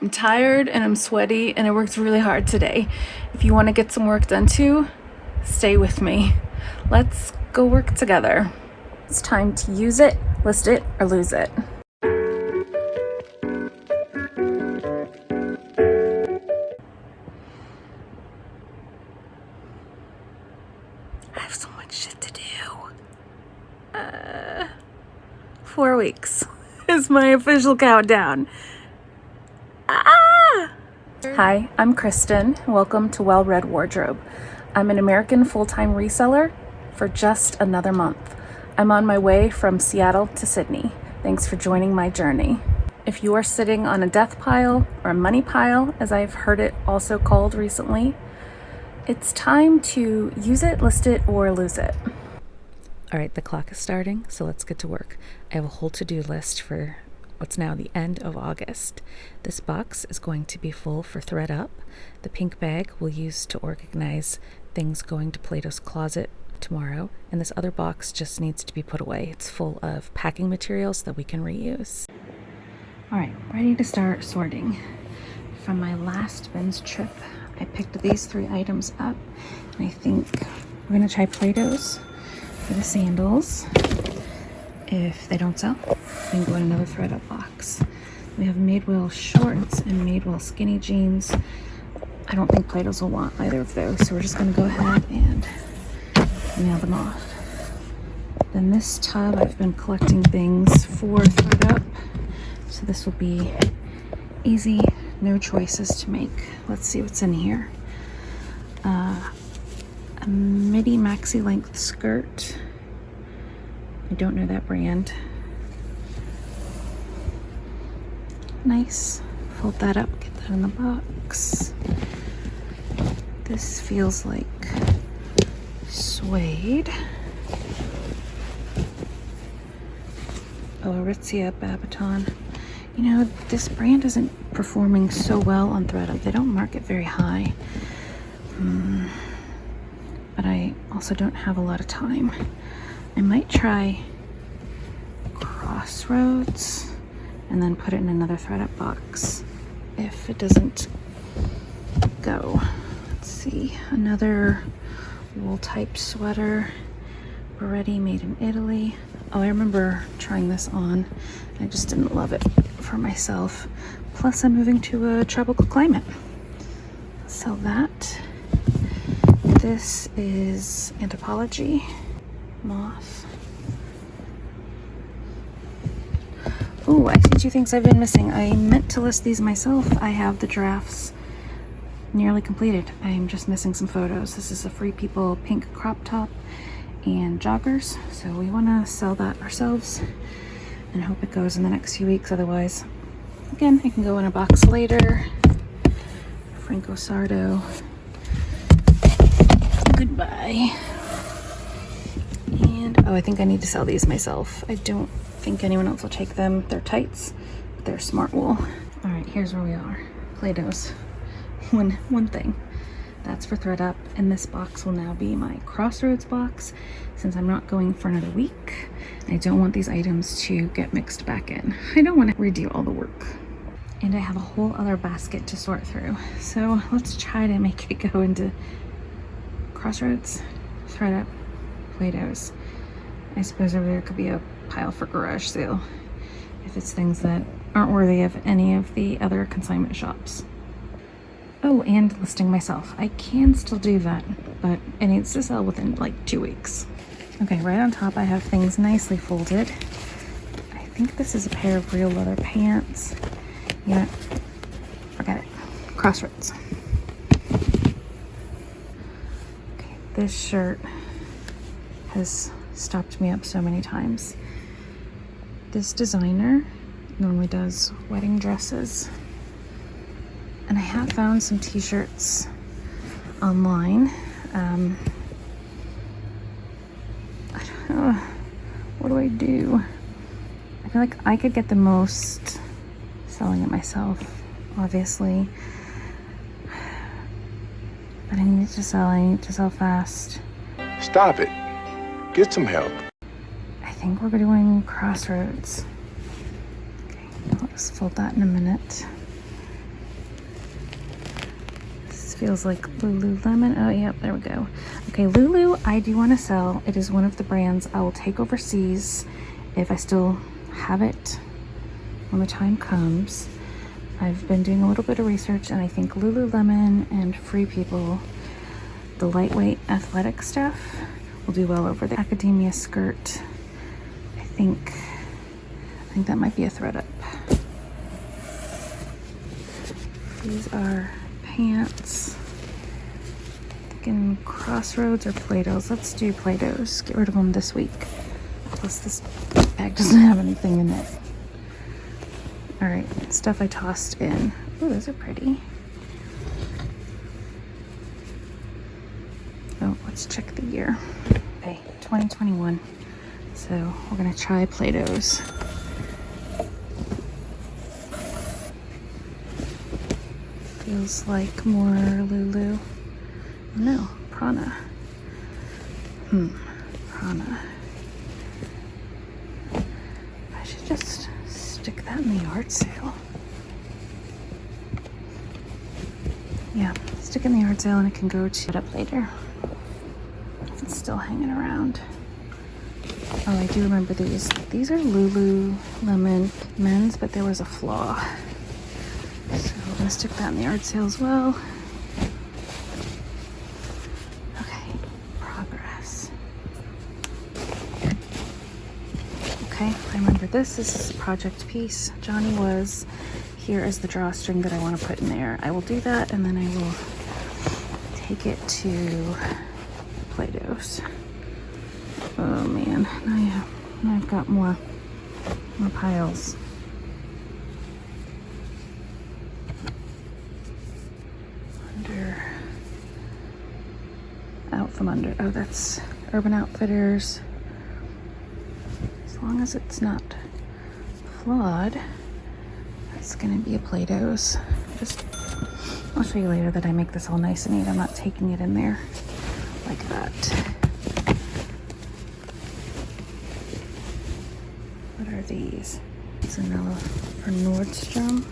I'm tired and I'm sweaty and I worked really hard today. If you want to get some work done too, stay with me. Let's go work together. It's time to use it, list it, or lose it. I have so much shit to do. 4 weeks is my official countdown. Hi, I'm Christin. Welcome to Well-Read Wardrobe. I'm an American full-time reseller for just another month. I'm on my way from Seattle to Sydney. Thanks for joining my journey. If you are sitting on a death pile or a money pile, as I've heard it also called recently, it's time to use it, list it, or lose it. All right, the clock is starting, so let's get to work. I have a whole to-do list for what's now the end of August. This box is going to be full for ThredUP. The pink bag we'll use to organize things going to Plato's closet tomorrow, and this other box just needs to be put away. It's full of packing materials that we can reuse. All right, ready to start sorting. From my last bins trip, I picked these 3 items up, and I think we're gonna try Plato's for the sandals. If they don't sell, then go in another ThredUP box. We have Madewell shorts and Madewell skinny jeans. I don't think Plato's will want either of those, so we're just gonna go ahead and nail them off. Then this tub, I've been collecting things for ThredUP, so this will be easy, no choices to make. Let's see what's in here. A midi maxi length skirt. I don't know that brand. Nice. Fold that up, get that in the box. This feels like suede. Oh, Aritzia Babaton. You know, this brand isn't performing so well on ThredUP. They don't market very high. But I also don't have a lot of time. I might try Crossroads and then put it in another ThredUP box if it doesn't go. Let's see, another wool type sweater, Beretti made in Italy. Oh, I remember trying this on. I just didn't love it for myself. Plus I'm moving to a tropical climate. Sell that. This is Anthropologie moth. Oh, I see 2 things I've been missing. I meant to list these myself. I have the drafts nearly completed. I'm just missing some photos. This is a Free People pink crop top and joggers. So we want to sell that ourselves and hope it goes in the next few weeks. Otherwise, again, it can go in a box later. Franco Sardo. Goodbye. And oh, I think I need to sell these myself. I don't think anyone else will take them. They're tights, but they're smart wool. All right, here's where we are. Plato's. One thing. That's for ThredUP, and this box will now be my Crossroads box since I'm not going for another week. I don't want these items to get mixed back in. I don't want to redo all the work. And I have a whole other basket to sort through. So let's try to make it go into Crossroads, ThredUP, Plato's. I suppose over there could be a pile for garage sale if it's things that aren't worthy of any of the other consignment shops. Oh, and listing myself. I can still do that, but it needs to sell within like 2 weeks. Okay, right on top I have things nicely folded. I think this is a pair of real leather pants. Yeah, forget it. Crossroads. Okay, this shirt has stopped me up so many times. This designer normally does wedding dresses, and I have found some t-shirts online. I don't know, what do I do? I feel like I could get the most selling it myself, obviously, but I need to sell fast. Stop it. Get some help. I think we're doing Crossroads. Okay, I'll just fold that in a minute. feels like Lululemon. Oh, yep, there we go. Okay, Lulu, I do want to sell. It is one of the brands I will take overseas if I still have it when the time comes. I've been doing a little bit of research, and I think Lululemon and Free People, the lightweight athletic stuff, will do well over the academia skirt. I think that might be a ThredUP. These are pants. Thinking Crossroads or Plato's. Let's do Plato's. Get rid of them this week. Plus this bag doesn't have anything in it. All right, stuff I tossed in. Oh, those are pretty. Oh, let's check the year. Okay, 2021. So we're gonna try Plato's. Feels like more Lulu. No, Prana. Prana. I should just stick that in the yard sale. Yeah, stick in the yard sale and it can go to it up later. If it's still hanging around. Oh, I do remember these. These are Lululemon men's, but there was a flaw. So we're gonna stick that in the yard sale as well. Okay, progress. Okay, I remember this. This is a project piece. Johnny was. Here is the drawstring that I want to put in there. I will do that, and then I will take it to Plato's. Oh man, now I've got more piles. Out from under. Oh, that's Urban Outfitters. As long as it's not flawed, it's gonna be a Plato's. I'll show you later that I make this all nice and neat. I'm not taking it in there like that. What are these? Zanella for Nordstrom.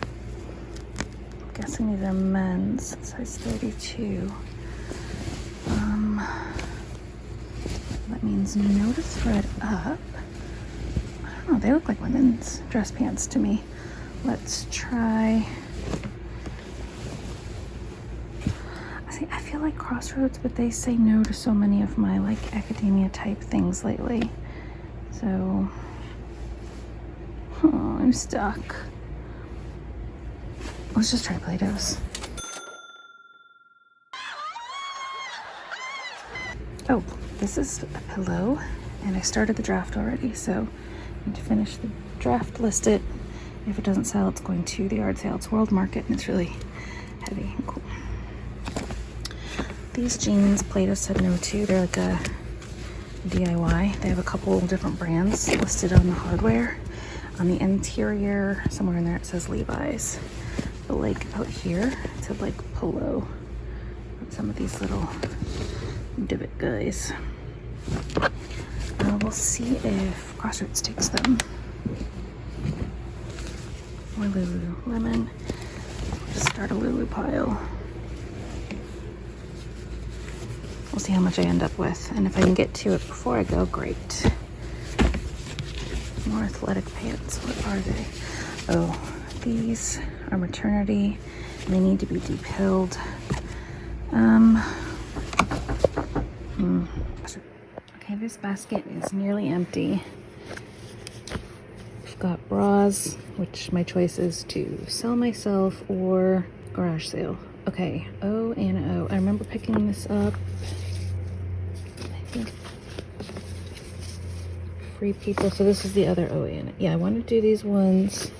I'm guessing these are men's, size 32. That means no to ThredUp. I don't know, they look like women's dress pants to me. Let's try. I feel like Crossroads, but they say no to so many of my like academia type things lately. So, I'm stuck. Let's just try Plato's. Oh, this is a pillow, and I started the draft already, so I need to finish the draft, list it. If it doesn't sell, it's going to the yard sale. It's World Market, and it's really heavy and cool. These jeans, Plato said no to. They're like a DIY. They have a couple different brands listed on the hardware. On the interior, somewhere in there, it says Levi's. But like out here, it said like Polo. Some of these little divot guys. We'll see if Crossroads takes them. Or Lululemon. Just start a Lulu pile. We'll see how much I end up with, and if I can get to it before I go, great. More athletic pants. What are they? Oh, these are maternity, and they need to be de-pilled. Okay, this basket is nearly empty. I've got bras, which my choice is to sell myself or garage sale. Okay, O and O. I remember picking this up. I think Free People. So this is the other O and yeah, I want to do these ones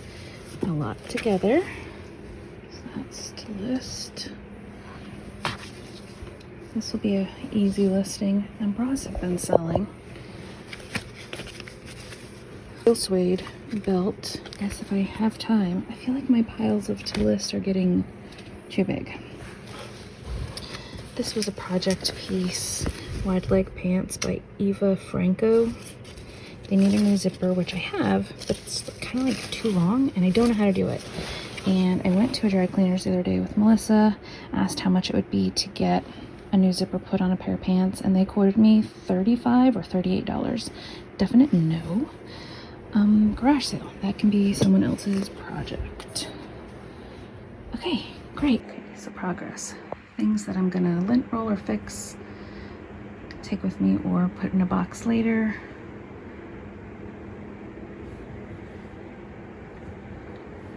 a lot together. So that's to list. This will be an easy listing, and bras have been selling. Real suede belt. I guess if I have time. I feel like my piles of to list are getting too big. This was a project piece. Wide leg pants by Eva Franco. They need a new zipper, which I have, but it's kind of like too long, and I don't know how to do it. And I went to a dry cleaners the other day with Melissa, asked how much it would be to get a new zipper put on a pair of pants, and they quoted me $35 or $38. Definite no. Garage sale. That can be someone else's project. Okay, great. Okay, so progress. Things that I'm gonna lint roll or fix, take with me or put in a box later.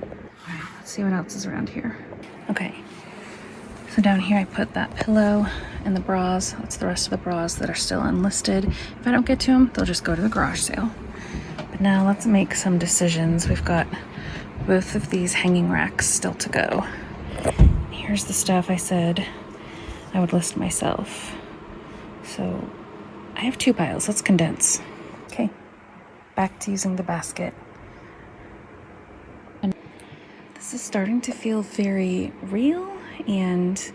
All right, let's see what else is around here. Okay, so down here I put that pillow and the bras. That's the rest of the bras that are still unlisted. If I don't get to them, they'll just go to the garage sale. But now let's make some decisions. We've got both of these hanging racks still to go. Here's the stuff I said I would list myself. So I have 2 piles. Let's condense. Okay, back to using the basket. And this is starting to feel very real and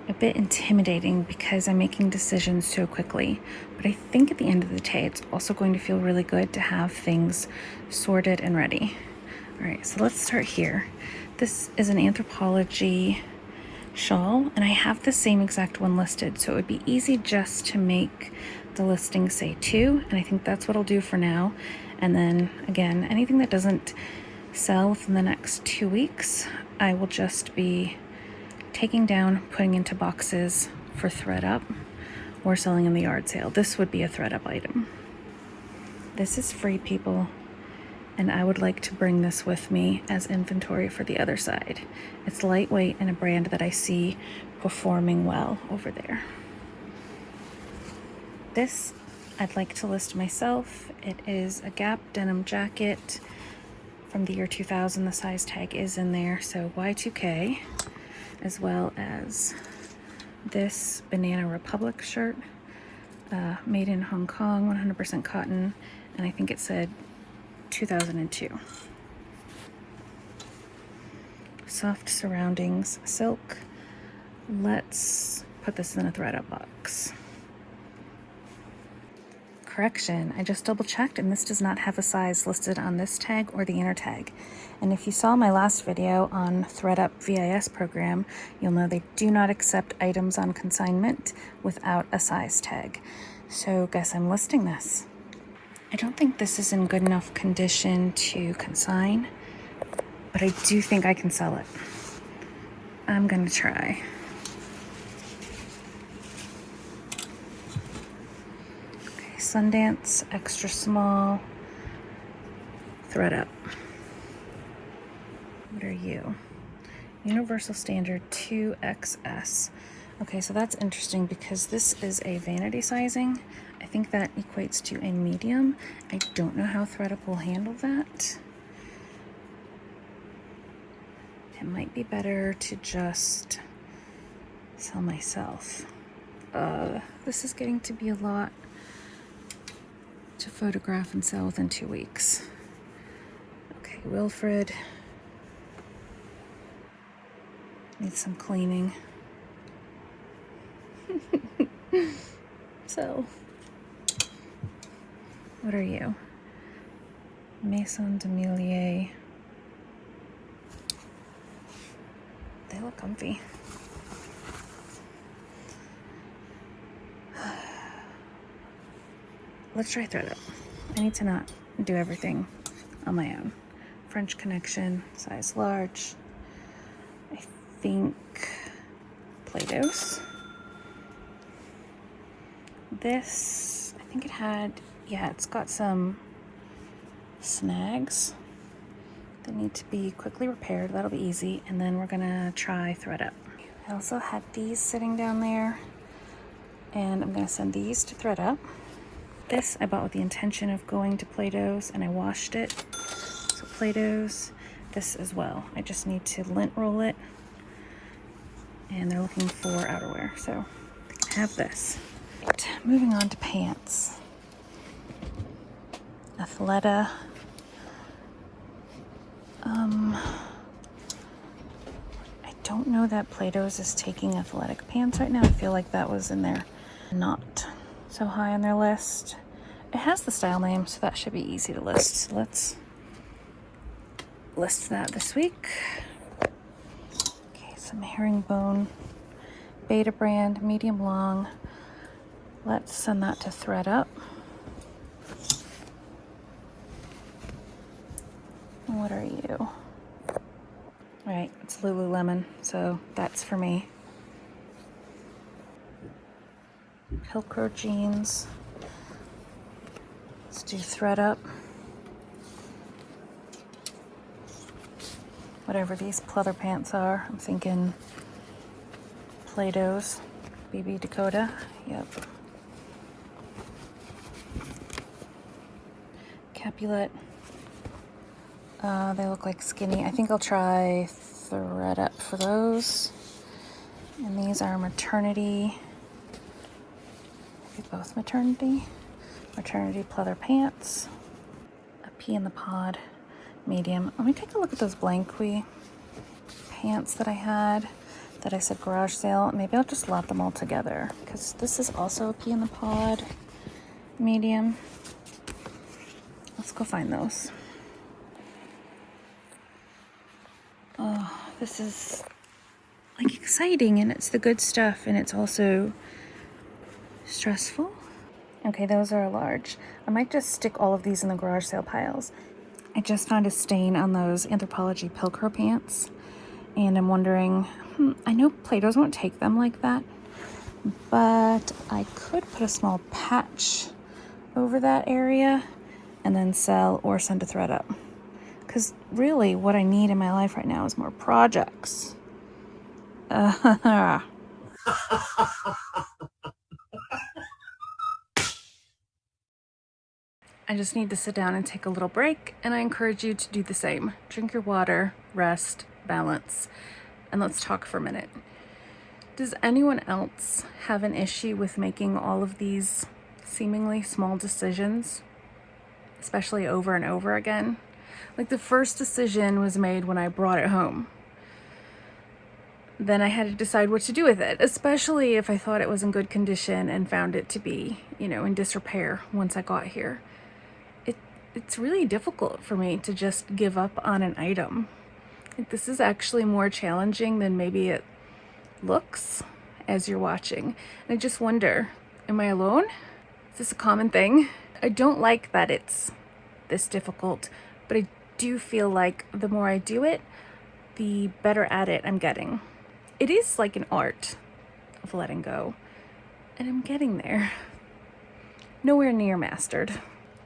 a bit intimidating because I'm making decisions so quickly. But I think at the end of the day, it's also going to feel really good to have things sorted and ready. All right, so let's start here. This is an Anthropologie shawl, and I have the same exact one listed, so it would be easy just to make the listing say 2, and I think that's what I'll do for now. And then again, anything that doesn't sell within the next 2 weeks, I will just be taking down, putting into boxes for ThredUP or selling in the yard sale. This would be a ThredUP item. This is free, people, and I would like to bring this with me as inventory for the other side. It's lightweight and a brand that I see performing well over there. This I'd like to list myself. It is a Gap denim jacket from the year 2000. The size tag is in there, so Y2K, as well as this Banana Republic shirt, made in Hong Kong, 100% cotton, and I think it said 2002. Soft surroundings, silk. Let's put this in a ThredUP box. Correction, I just double checked and this does not have a size listed on this tag or the inner tag. And if you saw my last video on ThredUP VIS program, you'll know they do not accept items on consignment without a size tag. So guess I'm listing this. I don't think this is in good enough condition to consign, but I do think I can sell it. I'm gonna try. Okay, Sundance, extra small, ThredUP. What are you? Universal Standard 2XS. Okay, so that's interesting because this is a vanity sizing. I think that equates to a medium. I don't know how ThredUP will handle that. It might be better to just sell myself. This is getting to be a lot to photograph and sell within 2 weeks. Okay, Wilfred. Needs some cleaning. So, what are you? Maison de Millier. They look comfy. Let's try ThredUP. I need to not do everything on my own. French Connection, size large. I think Plato's. This, I think it had, yeah, it's got some snags that need to be quickly repaired. That'll be easy. And then we're gonna try ThredUP. I also had these sitting down there, and I'm gonna send these to ThredUP. This I bought with the intention of going to Plato's, and I washed it. So Plato's, this as well. I just need to lint roll it, and they're looking for outerwear, so they can have this. Right, moving on to pants. Athleta. I don't know that Plato's is taking athletic pants right now. I feel like that was in there, not so high on their list. It has the style name, so that should be easy to list. So let's list that this week. Some herringbone, beta brand, medium long. Let's send that to ThredUP. What are you? Right, it's Lululemon, so that's for me. Pilcro jeans. Let's do ThredUP. Whatever these pleather pants are, I'm thinking Plato's, BB Dakota. Yep. Capulet. They look like skinny. I think I'll try ThredUP for those. And these are maternity. Maybe both maternity. Maternity pleather pants. A pea in the pod, medium. Let me take a look at those Blanqui pants that I had that I said garage sale. Maybe I'll just lot them all together because this is also a pea in the pod, medium. Let's go find those. Oh, this is like exciting and it's the good stuff and it's also stressful. Okay, those are a large. I might just stick all of these in the garage sale piles. I just found a stain on those Anthropologie Pilcro pants and I'm wondering, I know Plato's won't take them like that, but I could put a small patch over that area and then sell or send to ThredUP. Because really what I need in my life right now is more projects. I just need to sit down and take a little break, and I encourage you to do the same. Drink your water, rest, balance, and let's talk for a minute. Does anyone else have an issue with making all of these seemingly small decisions, especially over and over again? Like the first decision was made when I brought it home. Then I had to decide what to do with it, especially if I thought it was in good condition and found it to be, in disrepair once I got here. It's really difficult for me to just give up on an item. This is actually more challenging than maybe it looks as you're watching. And I just wonder, am I alone? Is this a common thing? I don't like that it's this difficult, but I do feel like the more I do it, the better at it I'm getting. It is like an art of letting go, and I'm getting there. Nowhere near mastered.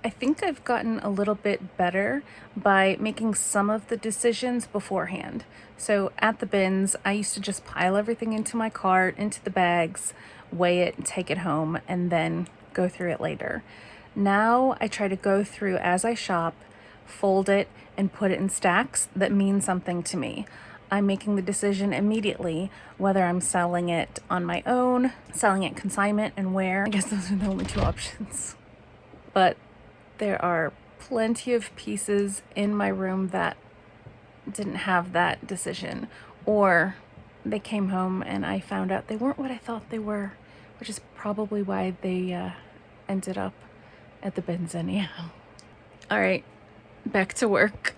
I think I've gotten a little bit better by making some of the decisions beforehand. So at the bins, I used to just pile everything into my cart, into the bags, weigh it, take it home, and then go through it later. Now I try to go through as I shop, fold it, and put it in stacks that mean something to me. I'm making the decision immediately whether I'm selling it on my own, selling it consignment, and where. I guess those are the only two options. But there are plenty of pieces in my room that didn't have that decision, or they came home and I found out they weren't what I thought they were, which is probably why they ended up at the bins anyhow. All right, back to work.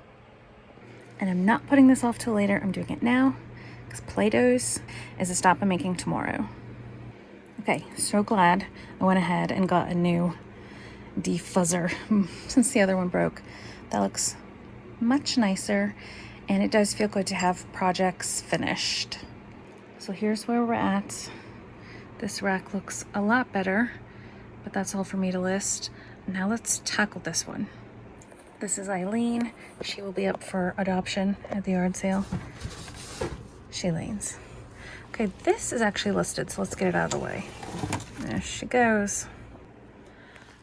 And I'm not putting this off till later. I'm doing it now because Plato's is a stop I'm making tomorrow. Okay, so glad I went ahead and got a new defuzzer since the other one broke. That looks much nicer and it does feel good to have projects finished. So here's where we're at. This rack looks a lot better, but that's all for me to list. Now let's tackle this one. This is Eileen. She will be up for adoption at the yard sale. Shailene's. Okay, this is actually listed, so let's get it out of the way. There she goes.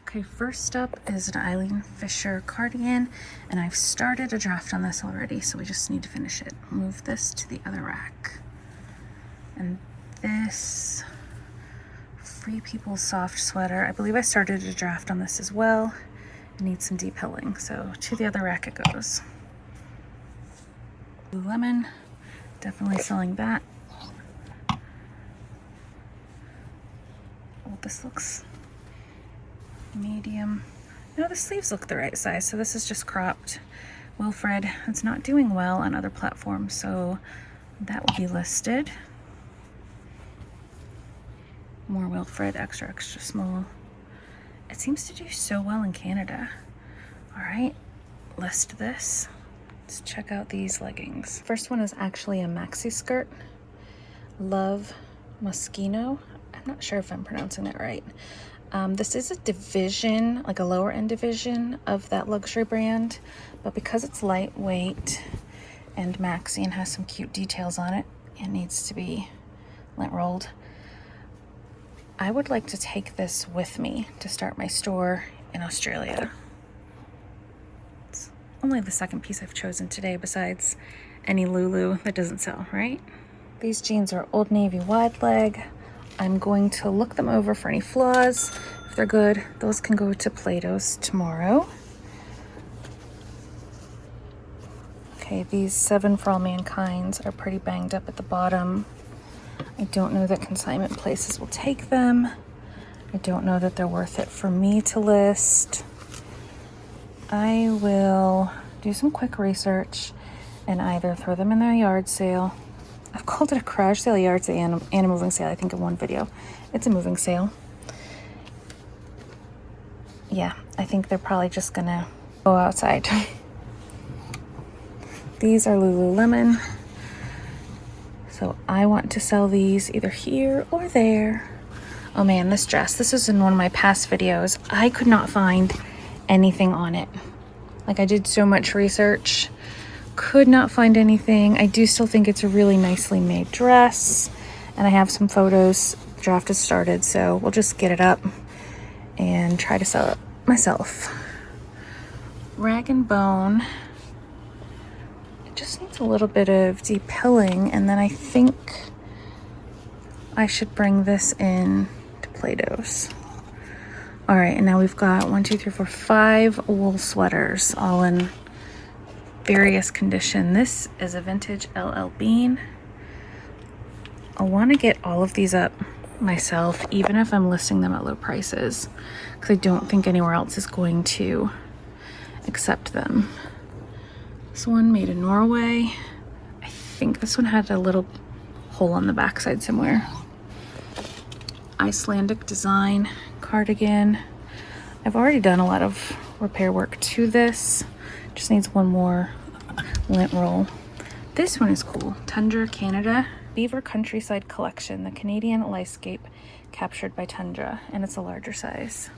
Okay, first up is an Eileen Fisher cardigan, and I've started a draft on this already, so we just need to finish it. Move this to the other rack. And this Free People soft sweater, I believe I started a draft on this as well. It needs some deep hilling, so to the other rack it goes. Lululemon, definitely selling that. Oh, this looks medium. No, the sleeves look the right size, so this is just cropped. Wilfred, it's not doing well on other platforms, so That will be listed. More Wilfred, extra, extra small. It seems to do so well in Canada. All right, list this. Let's check out these leggings. First one is actually a maxi skirt. Love Moschino. I'm not sure if I'm pronouncing that right. This is a division, like a lower end division of that luxury brand, but because it's lightweight and maxi and has some cute details on it, it needs to be lint rolled. I would like to take this with me to start my store in Australia. It's only the second piece I've chosen today besides any Lulu that doesn't sell, right? These jeans are Old Navy wide leg. I'm going to look them over for any flaws. If they're good, those can go to Plato's tomorrow. Okay, these 7 for All Mankind's are pretty banged up at the bottom. I don't know that consignment places will take them. I don't know that they're worth it for me to list. I will do some quick research and either throw them in their yard sale. I've called it a garage sale, yard sale, and a moving sale, I think, in one video. It's a moving sale. Yeah, I think they're probably just gonna go outside. These are Lululemon. So I want to sell these either here or there. Oh man, this dress, this was in one of my past videos. I could not find anything on it. Like, I did so much research, could not find anything. I do still think it's a really nicely made dress, and I have some photos. The draft has started, so we'll just get it up and try to sell it myself. Rag and Bone. It just needs a little bit of depilling, and then I think I should bring this in to Plato's. All right, and now we've got 1, 2, 3, 4, 5 wool sweaters, all in various condition. This is a vintage LL Bean. I want to get all of these up myself, even if I'm listing them at low prices, because I don't think anywhere else is going to accept them. This one made in Norway. I think this one had a little hole on the backside somewhere. Icelandic design cardigan. I've already done a lot of repair work to this. Just needs one more lint roll. This one is cool. Tundra Canada. Beaver Countryside Collection, the Canadian landscape captured by tundra, and it's a larger size.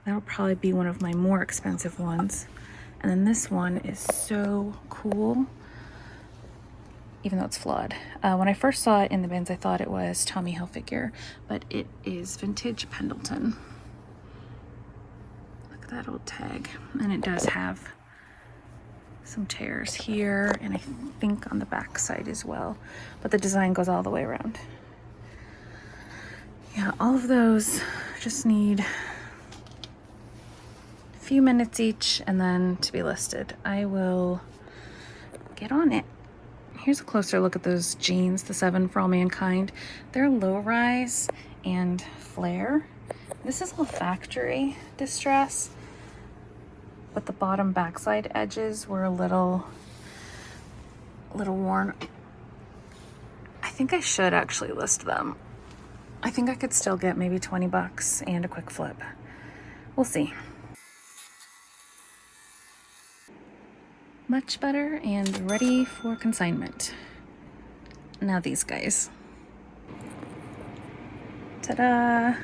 That'll probably be one of my more expensive ones. And then this one is so cool, even though it's flawed. When I first saw it in the bins, I thought it was Tommy Hilfiger, but it is vintage Pendleton. Look at that old tag. And it does have some tears here, and I think on the back side as well, but the design goes all the way around. Yeah, all of those just need a few minutes each and then to be listed. I will get on it. Here's a closer look at those jeans, the 7 for All Mankind. They're low rise and flare. This is all factory distress, but the bottom backside edges were a little worn. I think I should actually list them. I think I could still get maybe 20 bucks and a quick flip. We'll see. Much better and ready for consignment. Now these guys. Ta-da!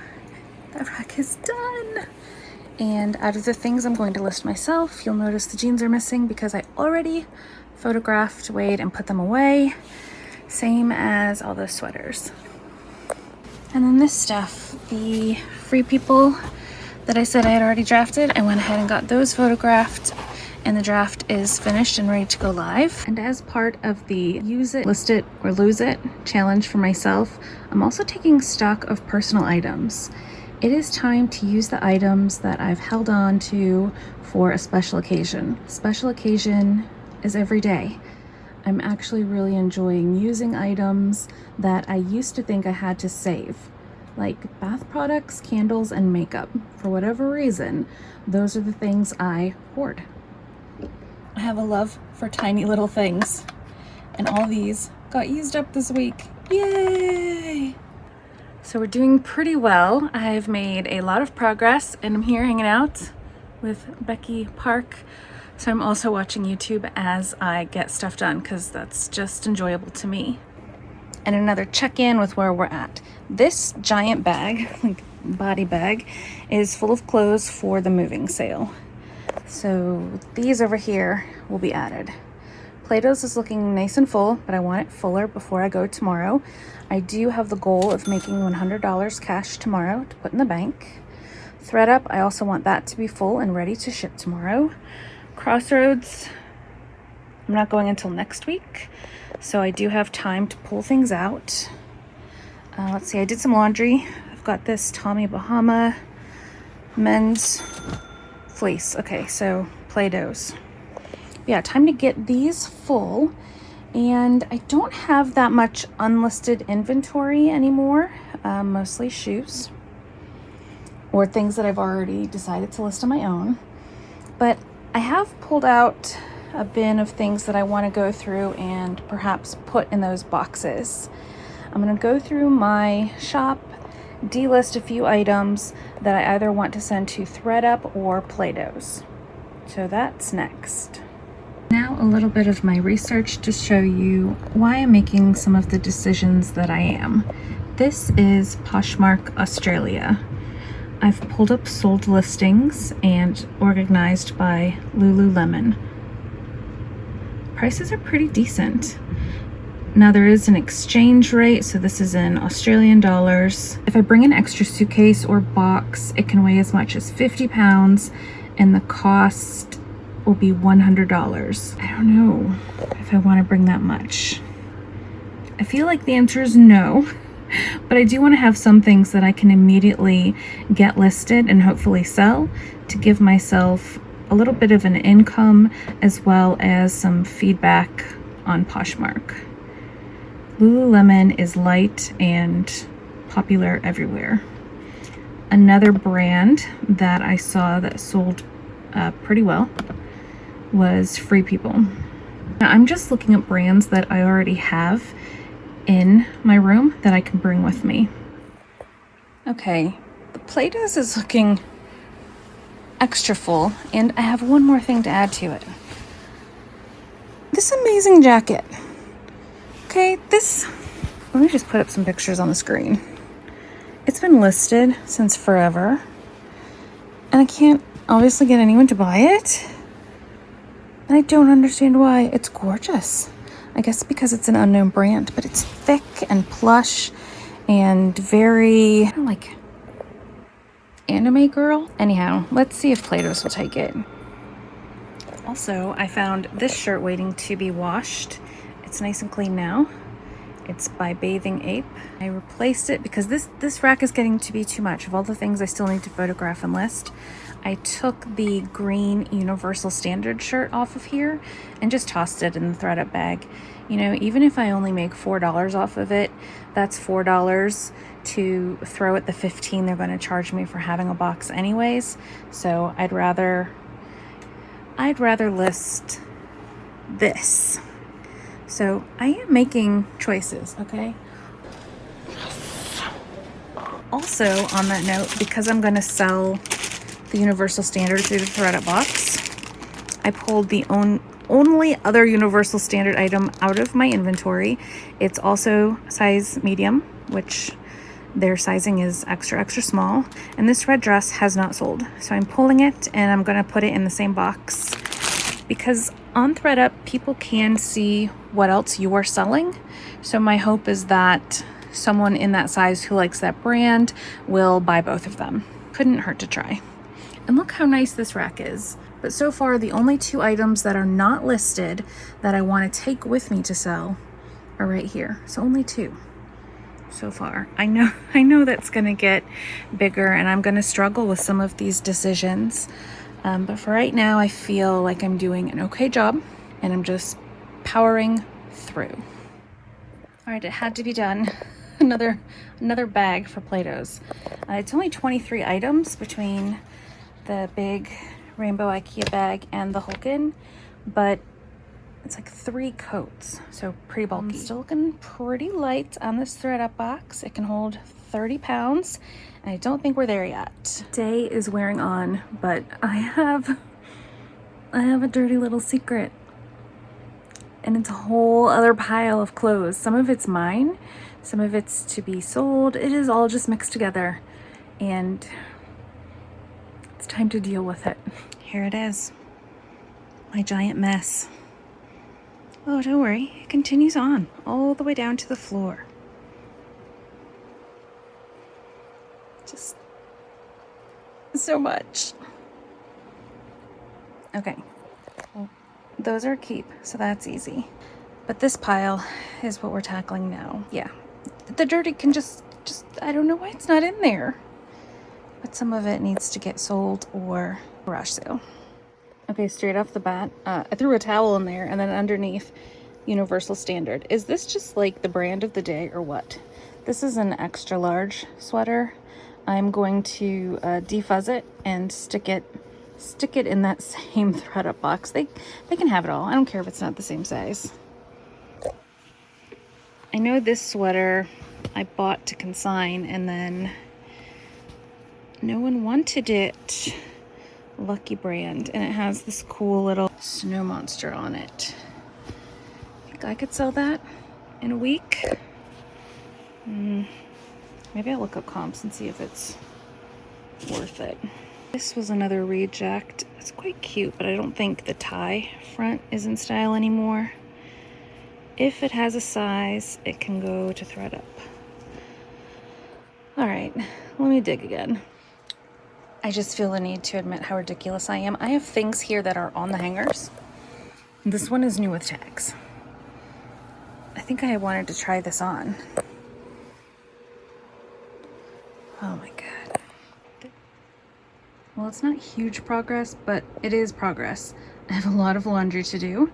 The rack is done! And out of the things I'm going to list myself, you'll notice the jeans are missing because I already photographed, weighed, and put them away. Same as all those sweaters. And then this stuff, the Free People that I said I had already drafted, I went ahead and got those photographed, and the draft is finished and ready to go live. And as part of the use it, list it, or lose it challenge for myself, I'm also taking stock of personal items. It is time to use the items that I've held on to for a special occasion. Special occasion is every day. I'm actually really enjoying using items that I used to think I had to save, like bath products, candles, and makeup. For whatever reason, those are the things I hoard. I have a love for tiny little things, And all these got used up this week. Yay! So we're doing pretty well. I've made a lot of progress and I'm here hanging out with Becky Park. So I'm also watching YouTube as I get stuff done because that's just enjoyable to me. And another check-in with where we're at. This giant bag, like body bag, is full of clothes for the moving sale. So these over here will be added. Plato's is looking nice and full, but I want it fuller before I go tomorrow. I do have the goal of making $100 cash tomorrow to put in the bank. ThredUP, I also want that to be full and ready to ship tomorrow. Crossroads, I'm not going until next week, so I do have time to pull things out. Let's see, I did some laundry. I've got this Tommy Bahama men's fleece. Okay, so Plato's. Yeah, time to get these full. And I don't have that much unlisted inventory anymore, mostly shoes or things that I've already decided to list on my own. But I have pulled out a bin of things that I want to go through and perhaps put in those boxes. I'm going to go through my shop, delist a few items that I either want to send to ThredUP or Plato's. So that's next. Now a little bit of my research to show you why I'm making some of the decisions that I am. This is Poshmark Australia. I've pulled up sold listings and organized by Lululemon. Prices are pretty decent. Now there is an exchange rate, so this is in Australian dollars. If I bring an extra suitcase or box, it can weigh as much as 50 pounds and the cost will be $100. I don't know if I want to bring that much. I feel like the answer is no, but I do want to have some things that I can immediately get listed and hopefully sell to give myself a little bit of an income as well as some feedback on Poshmark. Lululemon is light and popular everywhere. Another brand that I saw that sold pretty well was Free People. Now I'm just looking at brands that I already have in my room that I can bring with me. Okay, the Plato's is looking extra full, and I have one more thing to add to it. This amazing jacket. Okay, let me just put up some pictures on the screen. It's been listed since forever, and I can't obviously get anyone to buy it. And I don't understand why. It's gorgeous. I guess because it's an unknown brand, but it's thick and plush and very like anime girl. Anyhow, let's see if Plato's will take it. Also, I found this shirt waiting to be washed. It's nice and clean now. It's by Bathing Ape. I replaced it because this rack is getting to be too much. Of all the things I still need to photograph and list, I took the green Universal Standard shirt off of here and just tossed it in the ThredUP bag. You know, even if I only make $4 off of it, that's $4 to throw at the $15 they're going to charge me for having a box anyways. So I'd rather list this. So I am making choices, okay? Also, on that note, because I'm going to sell the Universal Standard through the ThredUP box, I pulled the only other Universal Standard item out of my inventory. It's also size medium, which their sizing is extra, extra small. And this red dress has not sold. So I'm pulling it and I'm going to put it in the same box because on ThredUP, people can see what else you are selling. So my hope is that someone in that size who likes that brand will buy both of them. Couldn't hurt to try. And look how nice this rack is. But so far, the only two items that are not listed that I want to take with me to sell are right here. So only two so far. I know that's going to get bigger and I'm going to struggle with some of these decisions. But for right now, I feel like I'm doing an okay job and I'm just powering through. All right, it had to be done. Another bag for Plato's. It's only 23 items between the big rainbow IKEA bag and the Hulkin, but It's like 3 coats, so pretty bulky. Still looking pretty light on this ThredUP box. It can hold 30 pounds, and I don't think we're there yet. Day is wearing on, but I have a dirty little secret. And it's a whole other pile of clothes. Some of it's mine, some of it's to be sold. It is all just mixed together, and it's time to deal with it. Here it is, my giant mess. Oh, don't worry, it continues on all the way down to the floor. Just so much. Okay, well, those are a keep, so that's easy. But this pile is what we're tackling now. Yeah, the dirty can just I don't know why it's not in there. But some of it needs to get sold or garage sale. Okay, straight off the bat, I threw a towel in there, and then underneath, Universal Standard. Is this just like the brand of the day or what? This is an extra large sweater. I'm going to defuzz it and stick it in that same ThredUP box. They can have it all. I don't care if it's not the same size. I know this sweater I bought to consign, and then no one wanted it. Lucky brand, and it has this cool little snow monster on it. Think I could sell that in a week. Maybe I'll look up comps and see if it's worth it. This was another reject. It's quite cute, but I don't think the tie front is in style anymore. If it has a size, it can go to ThredUP. All right, let me dig again. I just feel the need to admit how ridiculous I am. I have things here that are on the hangers. This one is new with tags. I think I wanted to try this on. Oh my God. Well, it's not huge progress, but it is progress. I have a lot of laundry to do.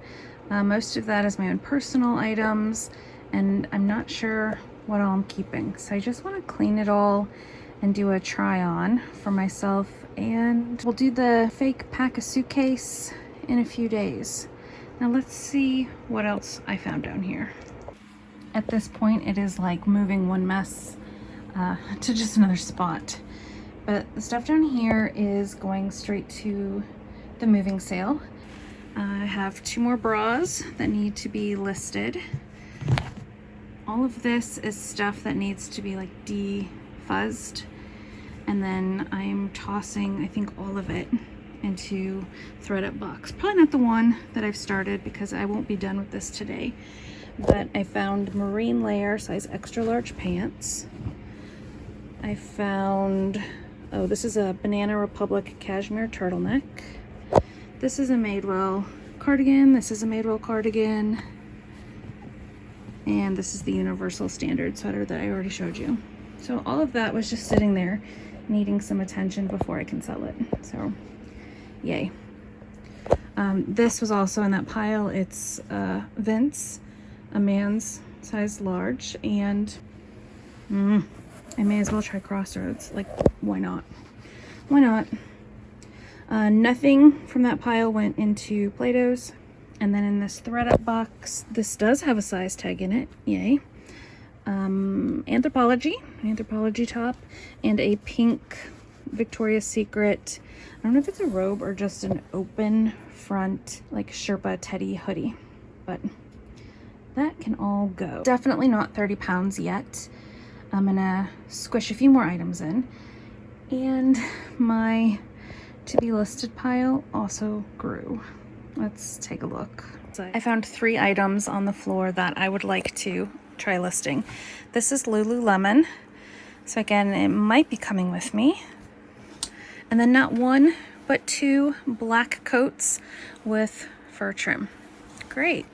Most of that is my own personal items, and I'm not sure what all I'm keeping. So I just want to clean it all and do a try on for myself, and we'll do the fake pack a suitcase in a few days. Now let's see what else I found down here. At this point, it is like moving one mess to just another spot. But the stuff down here is going straight to the moving sale. I have 2 more bras that need to be listed. All of this is stuff that needs to be like defuzzed. And then I'm tossing, I think, all of it into ThredUP box. Probably not the one that I've started because I won't be done with this today. But I found marine layer size extra large pants. I found, oh, this is a Banana Republic cashmere turtleneck. This is a Madewell cardigan. This is a Madewell cardigan. And this is the Universal Standard sweater that I already showed you. So all of that was just sitting there needing some attention before I can sell it. So yay. This was also in that pile. It's Vince, a man's size large, and I may as well try Crossroads. Like, why not? Why not? Nothing from that pile went into Plato's. And then in this ThredUP box, this does have a size tag in it. Yay. Anthropology top, and a pink Victoria's Secret. I don't know if it's a robe or just an open front, like Sherpa teddy hoodie, but that can all go. Definitely not 30 pounds yet. I'm gonna squish a few more items in, and my to be listed pile also grew. Let's take a look. I found 3 items on the floor that I would like to try listing. This is Lululemon. So again, it might be coming with me. And then not 1, but 2 black coats with fur trim. Great.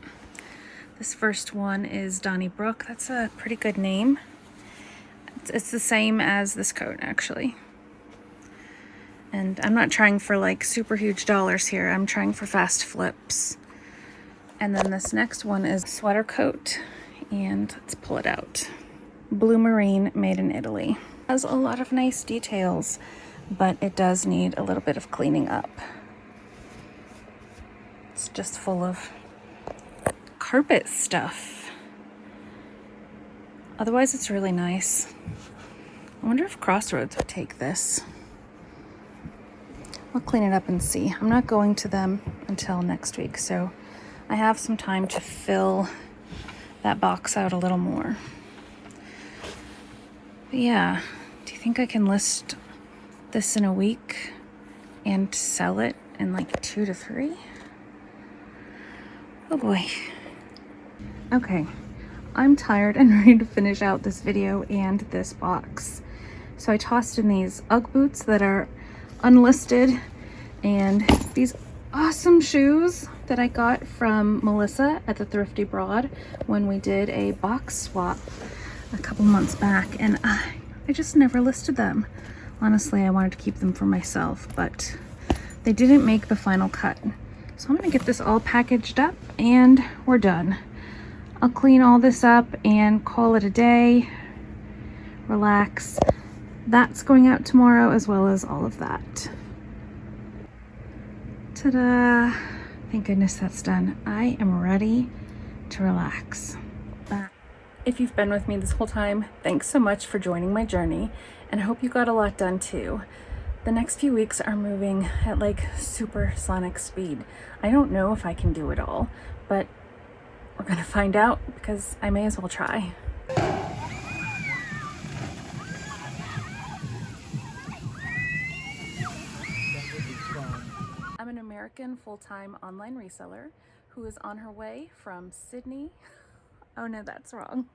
This first one is Donnybrook. That's a pretty good name. It's the same as this coat, actually. And I'm not trying for like super huge dollars here. I'm trying for fast flips. And then this next one is sweater coat, and let's pull it out. Blue marine, made in Italy. Has a lot of nice details, but it does need a little bit of cleaning up. It's just full of carpet stuff. Otherwise, it's really nice. I wonder if Crossroads would take this. I'll clean it up and see. I'm not going to them until next week, so I have some time to fill that box out a little more. But yeah, do you think I can list this in a week and sell it in like 2 to 3? Oh boy. Okay, I'm tired and ready to finish out this video and this box. So I tossed in these Ugg boots that are unlisted and these awesome shoes that I got from Melissa at the Thrifty Broad when we did a box swap a couple months back, and I just never listed them. Honestly, I wanted to keep them for myself, but they didn't make the final cut. So I'm gonna get this all packaged up and we're done. I'll clean all this up and call it a day, relax. That's going out tomorrow as well as all of that. Ta-da! Thank goodness that's done. I am ready to relax. If you've been with me this whole time, thanks so much for joining my journey, and I hope you got a lot done too. The next few weeks are moving at like supersonic speed. I don't know if I can do it all, but we're gonna find out because I may as well try. I'm an American full-time online reseller who is on her way from Sydney. Oh no, that's wrong.